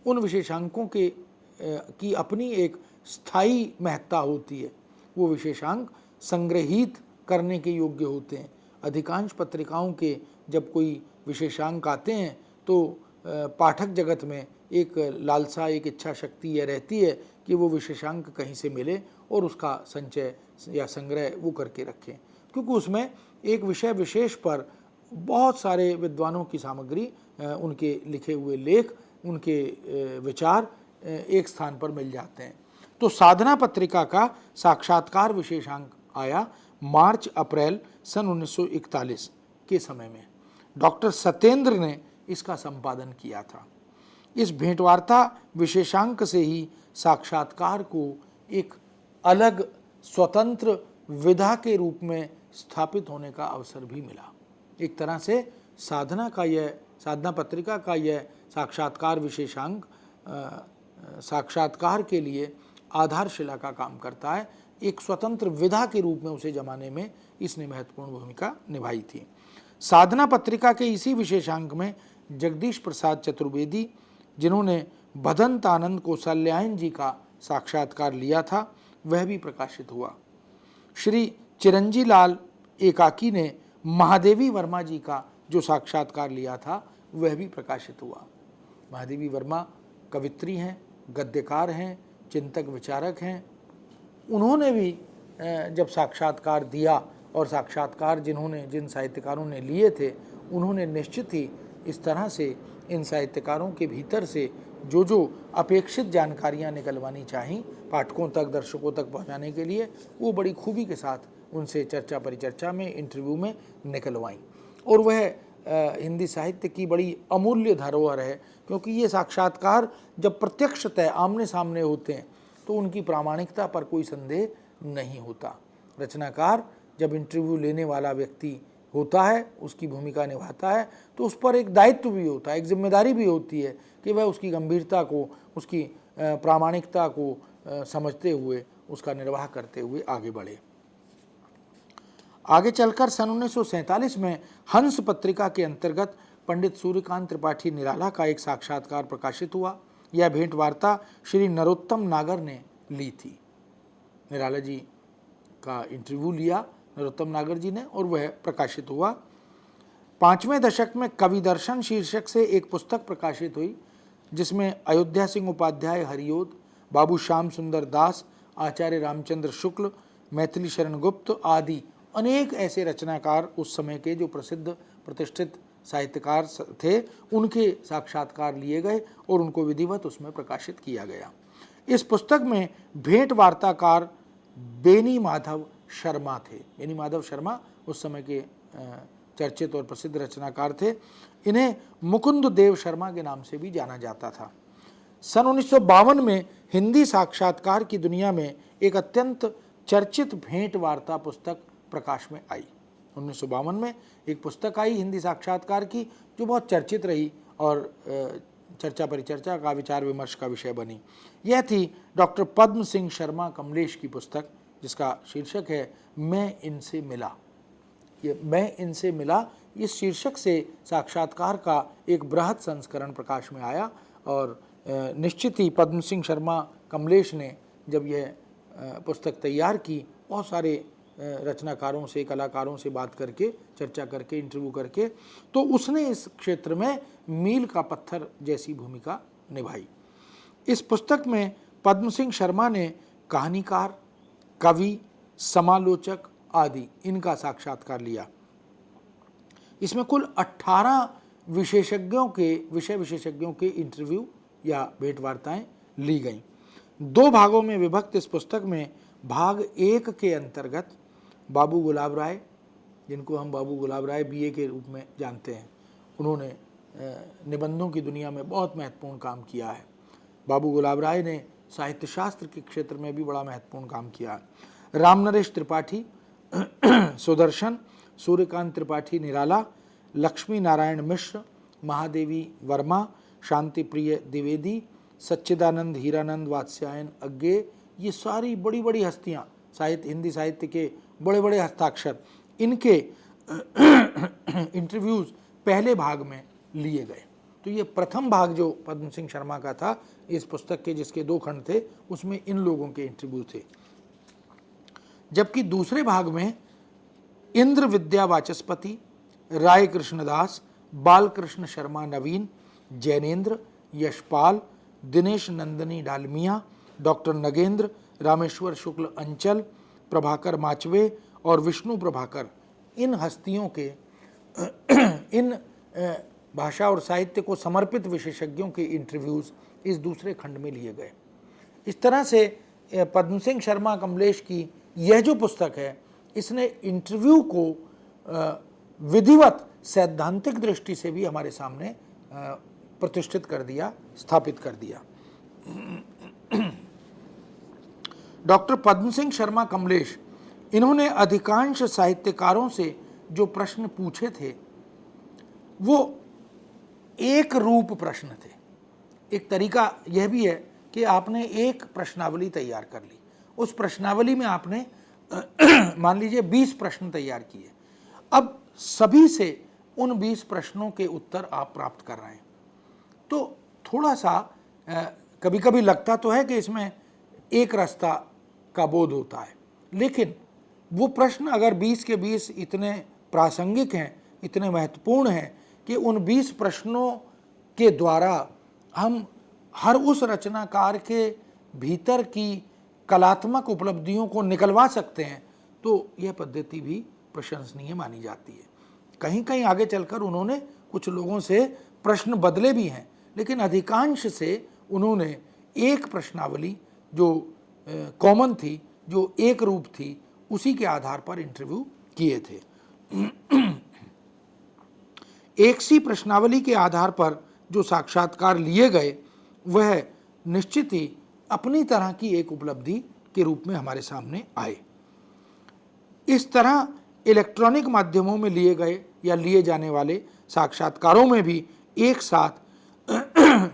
उन विशेषांकों के की अपनी एक स्थायी महत्ता होती है। वो विशेषांक संग्रहित करने के योग्य होते हैं। अधिकांश पत्रिकाओं के जब कोई विशेषांक आते हैं तो पाठक जगत में एक लालसा, एक इच्छा शक्ति यह रहती है कि वो विशेषांक कहीं से मिले और उसका संचय या संग्रह वो करके रखें, क्योंकि उसमें एक विषय विशेष पर बहुत सारे विद्वानों की सामग्री, उनके लिखे हुए लेख, उनके विचार एक स्थान पर मिल जाते हैं। तो साधना पत्रिका का साक्षात्कार विशेषांक आया मार्च अप्रैल सन 1941 के समय में। डॉक्टर सत्येंद्र ने इसका संपादन किया था। इस भेंटवार्ता विशेषांक से ही साक्षात्कार को एक अलग स्वतंत्र विधा के रूप में स्थापित होने का अवसर भी मिला। एक तरह से साधना पत्रिका का यह साक्षात्कार विशेषांक साक्षात्कार के लिए आधारशिला का काम करता है। एक स्वतंत्र विधा के रूप में उसे जमाने में इसने महत्वपूर्ण भूमिका निभाई थी। साधना पत्रिका के इसी विशेषांक में जगदीश प्रसाद चतुर्वेदी, जिन्होंने भदंतानंद कौशल्यायन जी का साक्षात्कार लिया था, वह भी प्रकाशित हुआ। श्री चिरंजी लाल एकाकी ने महादेवी वर्मा जी का जो साक्षात्कार लिया था वह भी प्रकाशित हुआ। महादेवी वर्मा कवित्री हैं, गद्यकार हैं, चिंतक विचारक हैं। उन्होंने भी जब साक्षात्कार दिया और साक्षात्कार जिन साहित्यकारों ने लिए थे, उन्होंने निश्चित ही इस तरह से इन साहित्यकारों के भीतर से जो जो अपेक्षित जानकारियाँ निकलवानी चाहिए पाठकों तक, दर्शकों तक पहुँचाने के लिए, वो बड़ी खूबी के साथ उनसे चर्चा परिचर्चा में, इंटरव्यू में निकलवाई। और वह हिंदी साहित्य की बड़ी अमूल्य धरोहर है, क्योंकि ये साक्षात्कार जब प्रत्यक्षतः आमने सामने होते हैं तो उनकी प्रामाणिकता पर कोई संदेह नहीं होता। रचनाकार जब इंटरव्यू लेने वाला व्यक्ति होता है, उसकी भूमिका निभाता है, तो उस पर एक दायित्व भी होता है, एक जिम्मेदारी भी होती है कि वह उसकी गंभीरता को, उसकी प्रामाणिकता को समझते हुए उसका निर्वाह करते हुए आगे बढ़े। आगे चलकर सन 1947 में हंस पत्रिका के अंतर्गत पंडित सूर्यकांत त्रिपाठी निराला का एक साक्षात्कार प्रकाशित हुआ। यह भेंट वार्ता श्री नरोत्तम नागर ने ली थी। निराला जी का इंटरव्यू लिया नरोत्तम नागर जी ने और वह प्रकाशित हुआ। 5वें दशक में कवि दर्शन शीर्षक से एक पुस्तक प्रकाशित हुई, जिसमें अयोध्या सिंह उपाध्याय हरिओद, बाबू श्याम सुंदर दास, आचार्य रामचंद्र शुक्ल, मैथिली शरण गुप्त आदि अनेक ऐसे रचनाकार उस समय के जो प्रसिद्ध प्रतिष्ठित साहित्यकार थे, उनके साक्षात्कार लिए गए और उनको विधिवत उसमें प्रकाशित किया गया। इस पुस्तक में भेंट वार्ताकार बेनी माधव शर्मा थे। बेनी माधव शर्मा उस समय के चर्चित और प्रसिद्ध रचनाकार थे। इन्हें मुकुंद देव शर्मा के नाम से भी जाना जाता था। सन 1952 में हिंदी साक्षात्कार की दुनिया में एक अत्यंत चर्चित भेंट वार्ता पुस्तक प्रकाश में आई। 1952 में एक पुस्तक आई हिंदी साक्षात्कार की, जो बहुत चर्चित रही और चर्चा परिचर्चा का, विचार विमर्श का विषय बनी। यह थी डॉक्टर पद्म सिंह शर्मा कमलेश की पुस्तक, जिसका शीर्षक है मैं इनसे मिला। ये मैं इनसे मिला, इस शीर्षक से साक्षात्कार का एक बृहद संस्करण प्रकाश में आया और निश्चित ही पद्म सिंह शर्मा कमलेश ने जब यह पुस्तक तैयार की, बहुत सारे रचनाकारों से, कलाकारों से बात करके, चर्चा करके, इंटरव्यू करके, तो उसने इस क्षेत्र में मील का पत्थर जैसी भूमिका निभाई। इस पुस्तक में पद्म सिंह शर्मा ने कहानीकार, कवि, समालोचक आदि इनका साक्षात्कार लिया। इसमें कुल 18 विषय विशेषज्ञों के इंटरव्यू या भेंट वार्ताएं ली गईं। 2 भागों में विभक्त इस पुस्तक में भाग 1 के अंतर्गत बाबू गुलाब राय, जिनको हम बाबू गुलाब राय BA के रूप में जानते हैं, उन्होंने निबंधों की दुनिया में बहुत महत्वपूर्ण काम किया है। बाबू गुलाब राय ने साहित्य शास्त्र के क्षेत्र में भी बड़ा महत्वपूर्ण काम किया है। राम नरेश त्रिपाठी, सुदर्शन, सूर्यकांत त्रिपाठी निराला, लक्ष्मी नारायण मिश्र, महादेवी वर्मा, शांति प्रिय द्विवेदी, सच्चिदानंद हीरानंद वात्स्यायन अज्ञे, ये सारी बड़ी बड़ी हस्तियाँ हिंदी साहित्य के बड़े बड़े हस्ताक्षर, इनके इंटरव्यूज़ पहले भाग में लिए गए। तो ये प्रथम भाग जो पद्म सिंह शर्मा का था इस पुस्तक के, जिसके 2 खंड थे, उसमें इन लोगों के इंटरव्यू थे। जबकि दूसरे भाग में इंद्र विद्या वाचस्पति, राय कृष्णदास, बालकृष्ण शर्मा नवीन, जैनेन्द्र, यशपाल, दिनेश नंदनी डालमिया, डॉक्टर नगेंद्र, रामेश्वर शुक्ल अंचल, प्रभाकर माचवे और विष्णु प्रभाकर, इन हस्तियों के इन भाषा और साहित्य को समर्पित विशेषज्ञों के इंटरव्यूज़ इस दूसरे खंड में लिए गए। इस तरह से पद्म सिंह शर्मा कमलेश की यह जो पुस्तक है, इसने इंटरव्यू को विधिवत सैद्धांतिक दृष्टि से भी हमारे सामने प्रतिष्ठित कर दिया, स्थापित कर दिया। डॉक्टर पद्म सिंह शर्मा कमलेश, इन्होंने अधिकांश साहित्यकारों से जो प्रश्न पूछे थे वो एक रूप प्रश्न थे। एक तरीका यह भी है कि आपने एक प्रश्नावली तैयार कर ली, उस प्रश्नावली में आपने मान लीजिए 20 प्रश्न तैयार किए। अब सभी से उन 20 प्रश्नों के उत्तर आप प्राप्त कर रहे हैं, तो थोड़ा सा कभी कभी लगता तो है कि इसमें एक रास्ता का बोध होता है, लेकिन वो प्रश्न अगर 20 के 20 इतने प्रासंगिक हैं, इतने महत्वपूर्ण हैं कि उन 20 प्रश्नों के द्वारा हम हर उस रचनाकार के भीतर की कलात्मक उपलब्धियों को निकलवा सकते हैं, तो यह पद्धति भी प्रशंसनीय मानी जाती है। कहीं कहीं आगे चलकर उन्होंने कुछ लोगों से प्रश्न बदले भी हैं, लेकिन अधिकांश से उन्होंने एक प्रश्नावली जो कॉमन थी, जो एक रूप थी, उसी के आधार पर इंटरव्यू किए थे। एक सी प्रश्नावली के आधार पर जो साक्षात्कार लिए गए वह निश्चित ही अपनी तरह की एक उपलब्धि के रूप में हमारे सामने आए। इस तरह इलेक्ट्रॉनिक माध्यमों में लिए गए या लिए जाने वाले साक्षात्कारों में भी एक साथ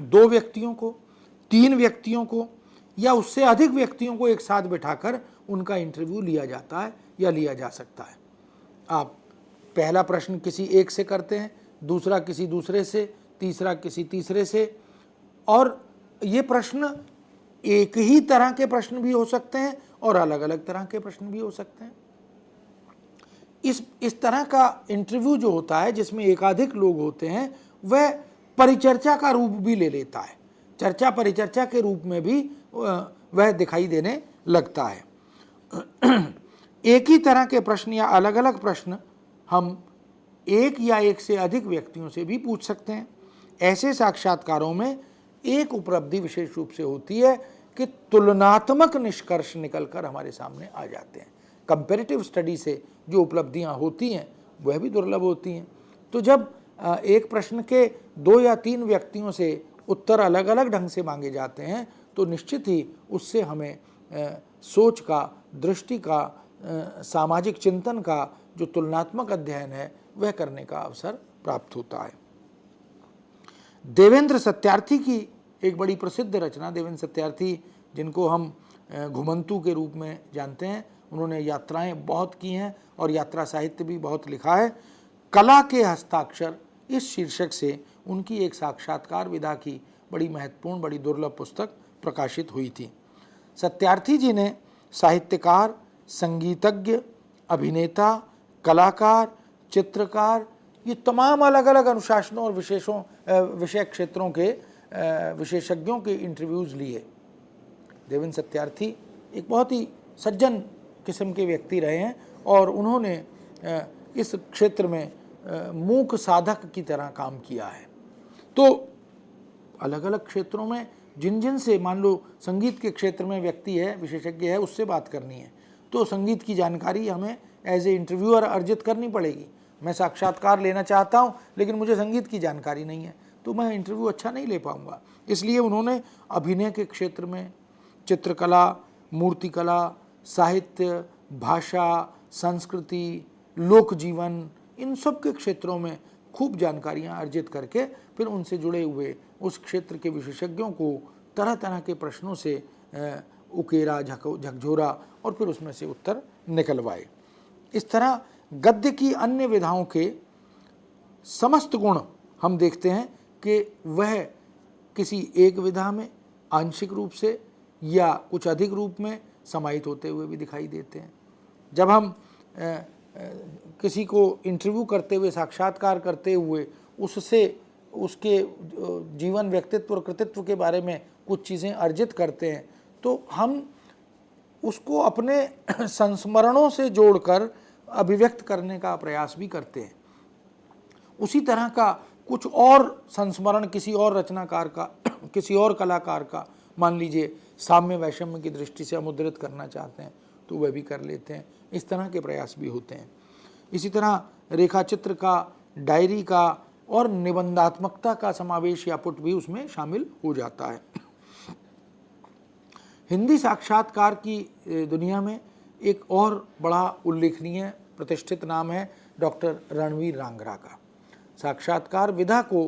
2 व्यक्तियों को, 3 व्यक्तियों को या उससे अधिक व्यक्तियों को एक साथ बिठाकर उनका इंटरव्यू लिया जाता है या लिया जा सकता है। आप पहला प्रश्न किसी एक से करते हैं, दूसरा किसी दूसरे से, तीसरा किसी तीसरे से, और ये प्रश्न एक ही तरह के प्रश्न भी हो सकते हैं और अलग अलग तरह के प्रश्न भी हो सकते हैं। इस तरह का इंटरव्यू जो होता है जिसमें एकाधिक लोग होते हैं वह परिचर्चा का रूप भी ले लेता है। चर्चा परिचर्चा के रूप में भी वह दिखाई देने लगता है। एक ही तरह के प्रश्न या अलग अलग प्रश्न हम एक या एक से अधिक व्यक्तियों से भी पूछ सकते हैं। ऐसे साक्षात्कारों में एक उपलब्धि विशेष रूप से होती है कि तुलनात्मक निष्कर्ष निकलकर हमारे सामने आ जाते हैं। कंपैरेटिव स्टडी से जो उपलब्धियां होती हैं वह भी दुर्लभ होती हैं। तो जब एक प्रश्न के 2 या 3 व्यक्तियों से उत्तर अलग अलग ढंग से मांगे जाते हैं तो निश्चित ही उससे हमें सोच का, दृष्टि का, सामाजिक चिंतन का जो तुलनात्मक अध्ययन है वह करने का अवसर प्राप्त होता है। देवेंद्र सत्यार्थी की एक बड़ी प्रसिद्ध रचना, देवेंद्र सत्यार्थी जिनको हम घुमंतू के रूप में जानते हैं, उन्होंने यात्राएं बहुत की हैं और यात्रा साहित्य भी बहुत लिखा है। कला के हस्ताक्षर इस शीर्षक से उनकी एक साक्षात्कार विधा की बड़ी महत्वपूर्ण, बड़ी दुर्लभ पुस्तक प्रकाशित हुई थी। सत्यार्थी जी ने साहित्यकार, संगीतज्ञ, अभिनेता, कलाकार, चित्रकार, ये तमाम अलग अलग अनुशासनों और विषय क्षेत्रों के विशेषज्ञों के इंटरव्यूज़ लिए। देवेंद्र सत्यार्थी एक बहुत ही सज्जन किस्म के व्यक्ति रहे हैं और उन्होंने इस क्षेत्र में मूक साधक की तरह काम किया है। तो अलग अलग क्षेत्रों में जिन से, मान लो संगीत के क्षेत्र में व्यक्ति है, विशेषज्ञ है, उससे बात करनी है तो संगीत की जानकारी हमें एज ए इंटरव्यूअर अर्जित करनी पड़ेगी। मैं साक्षात्कार लेना चाहता हूं लेकिन मुझे संगीत की जानकारी नहीं है तो मैं इंटरव्यू अच्छा नहीं ले पाऊंगा। इसलिए उन्होंने अभिनय के क्षेत्र में, चित्रकला, मूर्तिकला, साहित्य, भाषा, संस्कृति, लोक जीवन, इन सब के क्षेत्रों में खूब जानकारियां अर्जित करके फिर उनसे जुड़े हुए उस क्षेत्र के विशेषज्ञों को तरह तरह के प्रश्नों से उकेरा, झकझोरा और फिर उसमें से उत्तर निकलवाए। इस तरह गद्य की अन्य विधाओं के समस्त गुण हम देखते हैं कि वह किसी एक विधा में आंशिक रूप से या कुछ अधिक रूप में समाहित होते हुए भी दिखाई देते हैं। जब हम किसी को इंटरव्यू करते हुए, साक्षात्कार करते हुए उससे उसके जीवन, व्यक्तित्व और कृतित्व के बारे में कुछ चीज़ें अर्जित करते हैं तो हम उसको अपने संस्मरणों से जोड़कर अभिव्यक्त करने का प्रयास भी करते हैं। उसी तरह का कुछ और संस्मरण किसी और रचनाकार का, किसी और कलाकार का, मान लीजिए साम्य वैषम्य की दृष्टि से अमुद्रित करना चाहते हैं तो वह भी कर लेते हैं। इस तरह के प्रयास भी होते हैं। इसी तरह रेखाचित्र का, डायरी का और निबंधात्मकता का समावेश या पुट भी उसमें शामिल हो जाता है। हिंदी साक्षात्कार की दुनिया में एक और बड़ा उल्लेखनीय प्रतिष्ठित नाम है डॉक्टर रणवीर रांगरा का। साक्षात्कार विधा को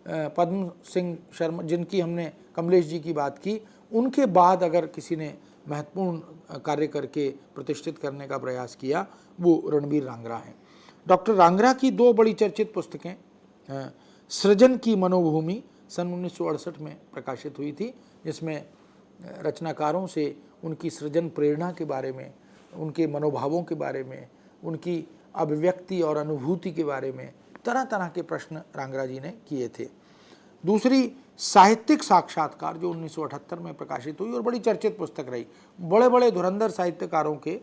पद्म सिंह शर्मा, जिनकी हमने कमलेश जी की बात की, उनके बाद अगर किसी ने महत्वपूर्ण कार्य करके प्रतिष्ठित करने का प्रयास किया वो रणवीर रांगरा हैं। डॉक्टर रांगरा की 2 बड़ी चर्चित पुस्तकें सृजन की मनोभूमि सन 1968 में प्रकाशित हुई थी, जिसमें रचनाकारों से उनकी सृजन प्रेरणा के बारे में, उनके मनोभावों के बारे में, उनकी अभिव्यक्ति और अनुभूति के बारे में तरह तरह के प्रश्न रांगरा जी ने किए थे। दूसरी साहित्यिक साक्षात्कार जो 1978 में प्रकाशित हुई और बड़ी चर्चित पुस्तक रही। बड़े बड़े धुरंधर साहित्यकारों के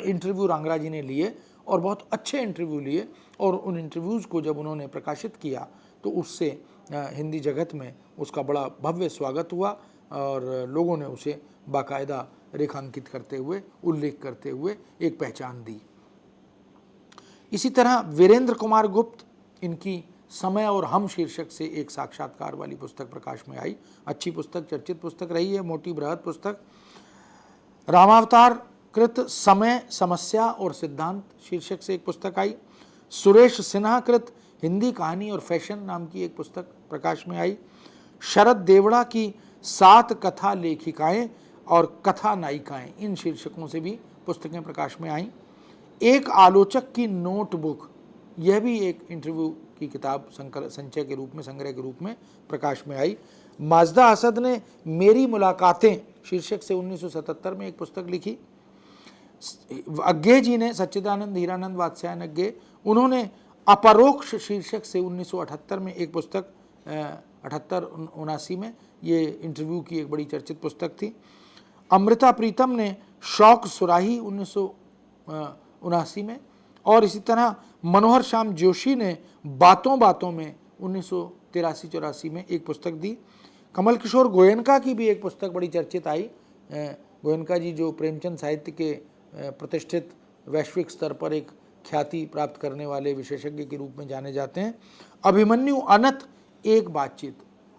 इंटरव्यू रांगरा जी ने लिए और बहुत अच्छे इंटरव्यू लिए और उन इंटरव्यूज़ को जब उन्होंने प्रकाशित किया तो उससे हिंदी जगत में उसका बड़ा भव्य स्वागत हुआ और लोगों ने उसे बाकायदा रेखांकित करते हुए, उल्लेख करते हुए एक पहचान दी। इसी तरह वीरेंद्र कुमार गुप्त, इनकी समय और हम शीर्षक से एक साक्षात्कार वाली पुस्तक प्रकाश में आई। अच्छी पुस्तक, चर्चित पुस्तक रही है, मोटी बृहद पुस्तक। रामावतार कृत समय, समस्या और सिद्धांत शीर्षक से एक पुस्तक आई। सुरेश सिन्हा कृत हिंदी कहानी और फैशन नाम की एक पुस्तक प्रकाश में आई। शरद देवड़ा की 7 कथा लेखिकाएं और कथा नायिकाएं, इन शीर्षकों से भी पुस्तकें प्रकाश में आईं। एक आलोचक की नोटबुक, यह भी एक इंटरव्यू की किताब संचय के रूप में, संग्रह के रूप में प्रकाश में आई। माजदा असद ने मेरी मुलाकातें शीर्षक से 1977 में एक पुस्तक लिखी। अज्ञे जी ने, सच्चिदानंद हीरानंद वात्स्यायन अज्ञे, उन्होंने अपरोक्ष शीर्षक से 1978 में एक पुस्तक, 78-79 में ये इंटरव्यू की एक बड़ी चर्चित पुस्तक थी। अमृता प्रीतम ने शौक सुराही 1979 में, और इसी तरह मनोहर श्याम जोशी ने बातों बातों में 1983-84 में एक पुस्तक दी। कमल किशोर गोयनका की भी एक पुस्तक बड़ी चर्चित आई। गोयनका जी जो प्रेमचंद साहित्य के प्रतिष्ठित वैश्विक स्तर पर एक ख्याति प्राप्त करने वाले विशेषज्ञ के रूप में जाने जाते हैं। अभिमन्यु अनंत, एक बातचीत।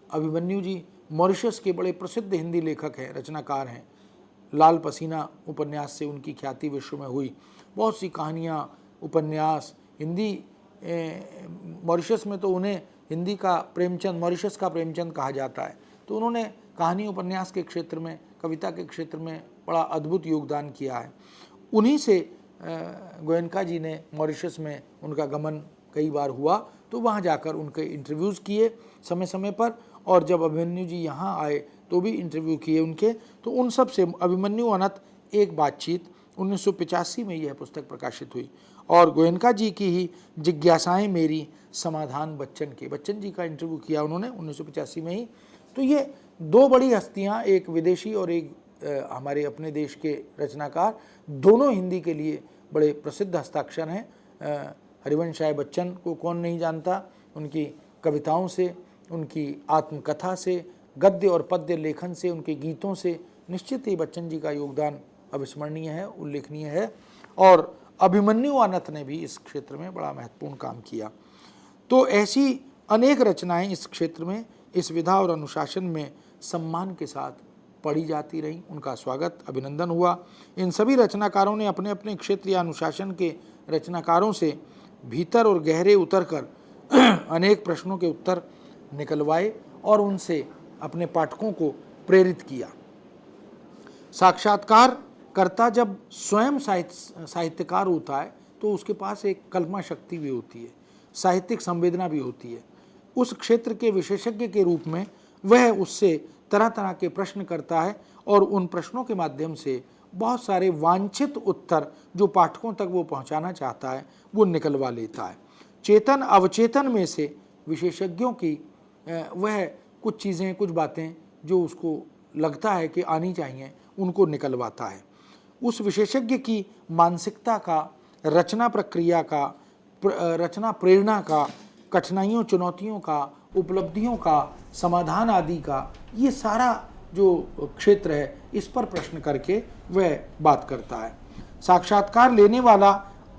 अभिमन्यु जी मॉरिशस के बड़े प्रसिद्ध हिंदी लेखक हैं, रचनाकार हैं। लाल पसीना उपन्यास से उनकी ख्याति विश्व में हुई। बहुत सी कहानियाँ, उपन्यास हिंदी, मॉरिशस में तो उन्हें हिंदी का प्रेमचंद, मॉरिशस का प्रेमचंद कहा जाता है। तो उन्होंने कहानी उपन्यास के क्षेत्र में, कविता के क्षेत्र में बड़ा अद्भुत योगदान किया है। उन्हीं से गोयनका जी ने मॉरिशस में उनका गमन कई बार हुआ, तो वहाँ जाकर उनके इंटरव्यूज़ किए समय समय पर, और जब अभिमन्यु जी यहाँ आए तो भी इंटरव्यू किए उनके। तो उन सब से अभिमन्यु अनंत, एक बातचीत 1985 में यह पुस्तक प्रकाशित हुई। और गोयनका जी की ही जिज्ञासाएं मेरी, समाधान बच्चन के, बच्चन जी का इंटरव्यू किया उन्होंने 1985 में ही। तो ये दो बड़ी हस्तियां, एक विदेशी और एक हमारे अपने देश के रचनाकार, दोनों हिंदी के लिए बड़े प्रसिद्ध हस्ताक्षर हैं। हरिवंश राय बच्चन को कौन नहीं जानता, उनकी कविताओं से, उनकी आत्मकथा से, गद्य और पद्य लेखन से, उनके गीतों से निश्चित ही बच्चन जी का योगदान अविस्मरणीय है, उल्लेखनीय है। और अभिमन्यु अनंत ने भी इस क्षेत्र में बड़ा महत्वपूर्ण काम किया। तो ऐसी अनेक रचनाएं इस क्षेत्र में, इस विधा और अनुशासन में सम्मान के साथ पढ़ी जाती रहीं। उनका स्वागत, अभिनंदन हुआ। इन सभी रचनाकारों ने अपने अपने क्षेत्र या अनुशासन के रचनाकारों से भीतर और गहरे उतरकर अनेक प्रश्नों के उत्तर निकलवाए और उनसे अपने पाठकों को प्रेरित किया। साक्षात्कार कर्ता जब स्वयं साहित्यकार होता है तो उसके पास एक कल्पना शक्ति भी होती है, साहित्यिक संवेदना भी होती है। उस क्षेत्र के विशेषज्ञ के रूप में वह उससे तरह तरह के प्रश्न करता है और उन प्रश्नों के माध्यम से बहुत सारे वांछित उत्तर जो पाठकों तक वो पहुंचाना चाहता है वो निकलवा लेता है। चेतन अवचेतन में से विशेषज्ञों की वह कुछ चीज़ें, कुछ बातें जो उसको लगता है कि आनी चाहिए, उनको निकलवाता है। उस विशेषज्ञ की मानसिकता का, रचना प्रक्रिया का, रचना प्रेरणा का, कठिनाइयों चुनौतियों का, उपलब्धियों का, समाधान आदि का, ये सारा जो क्षेत्र है इस पर प्रश्न करके वह बात करता है। साक्षात्कार लेने वाला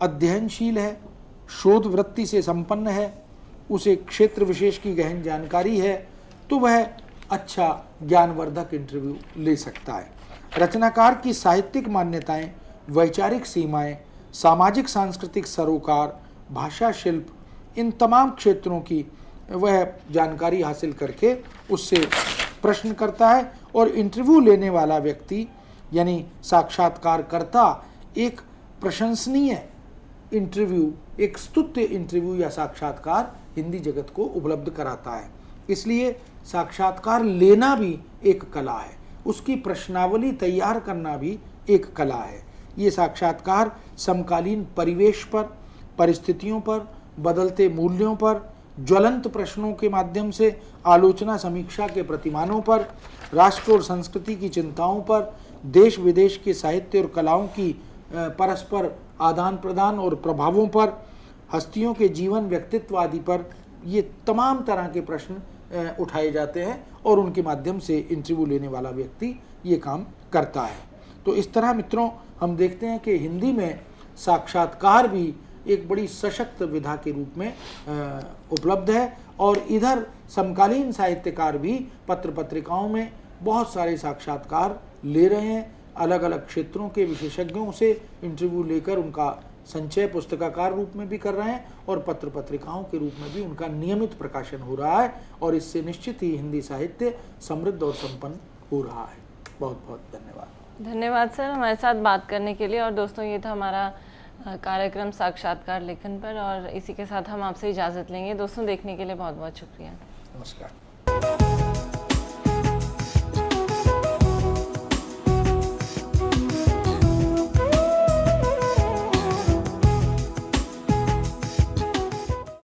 अध्ययनशील है, शोध वृत्ति से संपन्न है, उसे क्षेत्र विशेष की गहन जानकारी है, तो वह अच्छा ज्ञानवर्धक इंटरव्यू ले सकता है। रचनाकार की साहित्यिक मान्यताएं, वैचारिक सीमाएं, सामाजिक सांस्कृतिक सरोकार, भाषा शिल्प, इन तमाम क्षेत्रों की वह जानकारी हासिल करके उससे प्रश्न करता है। और इंटरव्यू लेने वाला व्यक्ति यानी साक्षात्कारकर्ता एक प्रशंसनीय इंटरव्यू, एक स्तुत्य इंटरव्यू या साक्षात्कार हिंदी जगत को उपलब्ध कराता है। इसलिए साक्षात्कार लेना भी एक कला है, उसकी प्रश्नावली तैयार करना भी एक कला है। ये साक्षात्कार समकालीन परिवेश पर, परिस्थितियों पर, बदलते मूल्यों पर, ज्वलंत प्रश्नों के माध्यम से आलोचना समीक्षा के प्रतिमानों पर, राष्ट्र और संस्कृति की चिंताओं पर, देश विदेश के साहित्य और कलाओं की परस्पर आदान प्रदान और प्रभावों पर, हस्तियों के जीवन, व्यक्तित्व आदि पर ये तमाम तरह के प्रश्न उठाए जाते हैं और उनके माध्यम से इंटरव्यू लेने वाला व्यक्ति ये काम करता है। तो इस तरह मित्रों हम देखते हैं कि हिंदी में साक्षात्कार भी एक बड़ी सशक्त विधा के रूप में उपलब्ध है और इधर समकालीन साहित्यकार भी पत्र पत्रिकाओं में बहुत सारे साक्षात्कार ले रहे हैं। अलग अलग क्षेत्रों के विशेषज्ञों से इंटरव्यू लेकर उनका संचय पुस्तकाकार रूप में भी कर रहे हैं और पत्र पत्रिकाओं के रूप में भी उनका नियमित प्रकाशन हो रहा है और इससे निश्चित ही हिंदी साहित्य समृद्ध और संपन्न हो रहा है। बहुत बहुत धन्यवाद। धन्यवाद सर हमारे साथ बात करने के लिए। और दोस्तों ये था हमारा कार्यक्रम साक्षात्कार लेखन पर और इसी के साथ हम आपसे इजाज़त लेंगे। दोस्तों देखने के लिए बहुत बहुत शुक्रिया। नमस्कार।